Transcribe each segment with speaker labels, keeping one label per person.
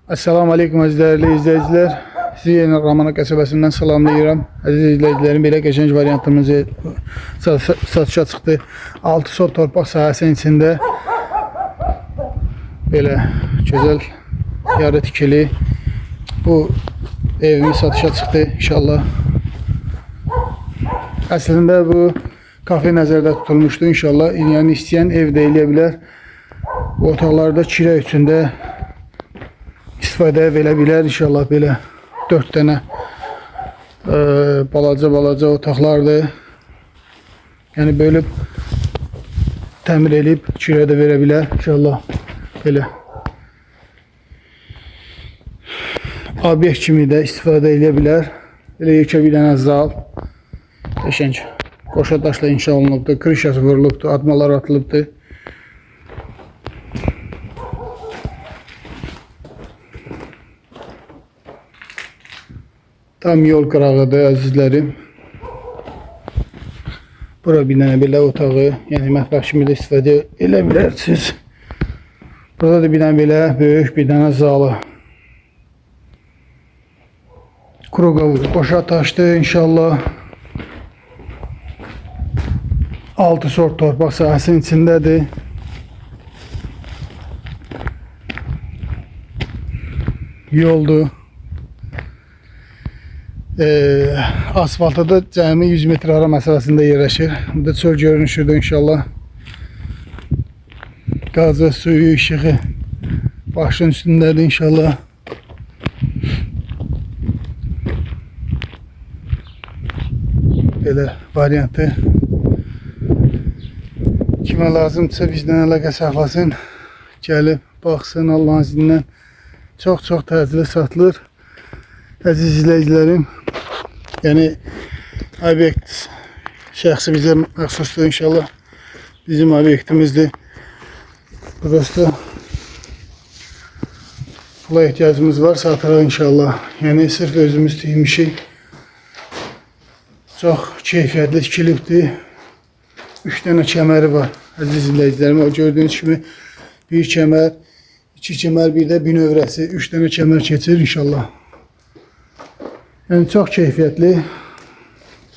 Speaker 1: Assalamu aleykum əziz dəyərli izləyicilər. Sizi yenə Ramana qəsəbəsindən salamlayıram. Əziz izləyicilərim, belə qəşəng variantımız satışa çıxdı. 6 sot torpaq sahəsinin içində belə gözəl yarı tikili bu evimiz satışa çıxdı inşallah. Əslində bu kafe nəzərdə tutulmuşdu inşallah. Yəni istəyən ev də eləyə bilər. Bu otaqlarda kirə üçündə istifadə verə bilər inşallah. Belə 4 dənə balaca otaqlardır. Yəni bölüb təmir edib kirə də verə bilər inşallah. Belə obyekt kimi də istifadə edə bilər. Belə yekə bir dənə zal qəşəng qoşa daşla inşa olunubdur. Krişası vurulubdur, admalar atılıbdır. Tam yol qırağıdır əzizlərim. Bura bir dənə belə otağı, yəni mətbəx kimi də istifadə edə bilərsiniz. Burada da bir dənə belə böyük bir dənə zalı. Kruqa qoşa taşdı inşallah. 6 sort torpaq sahəsinin içindədir. Yoldur. Asfalta da cəmi 100 metr ara məsafəsində yerləşir. Bu da çöl görünüşüdür inşallah. Qazı, suyu, işığı başın üstündədir inşallah. Belə variantı. Kimə lazımdırsa bizdən əlaqə saxlasın. Gəlib, baxsın Allahın iznindən. Çox təcili satılır. Əziz izləyicilərim. Yəni, obyekt şəxsi bizə məxsusdur inşallah. Bizim obyektimizdir. Burası pula ehtiyacımız var, satırıq inşallah. Yəni, sırf özümüz tikmişik. Çox keyfiyyətli tikilibdir. 3 dənə kəməri var. Əziz izləyicilərim, o gördüyünüz kimi bir kəmər, 2 kəmər, bir də binövrəsi. 3 dənə kəmər keçir inşallah. Yəni çox keyfiyyətli,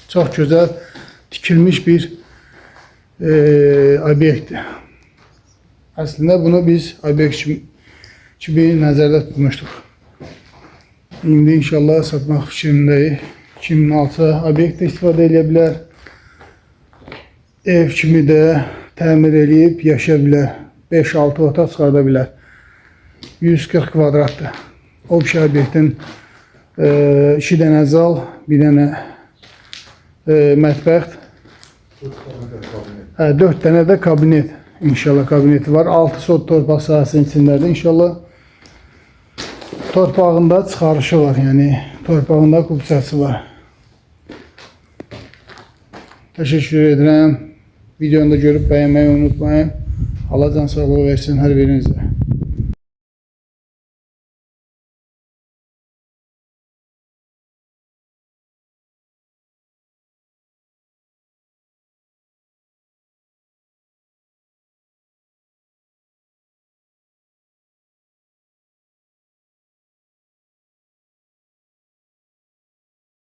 Speaker 1: çox gözəl tikilmiş bir obyektdir. Əslində bunu biz obyekt kimi nəzərdə tutmuşduq. İndi inşallah satmaq fikrindəyik. Kimin alsa obyekt istifadə edə bilər. Ev kimi də təmir edib yaşaya bilər. 5-6 otaq çıxarda bilər. 140 kvadratdır. O bir obyektin 2 dənə zal, bir dənə mətbəx, 4 dənə də kabinet. İnşallah kabineti var. 6 sot torpaq sahəsinin içindədir. İnşallah torpağında çıxarışı var. Yəni torpağında kubsası var. Təşəkkür edirəm. Videonu da görüb bəyənməyi unutmayın. Allah can sağlığı versin hər birinizə.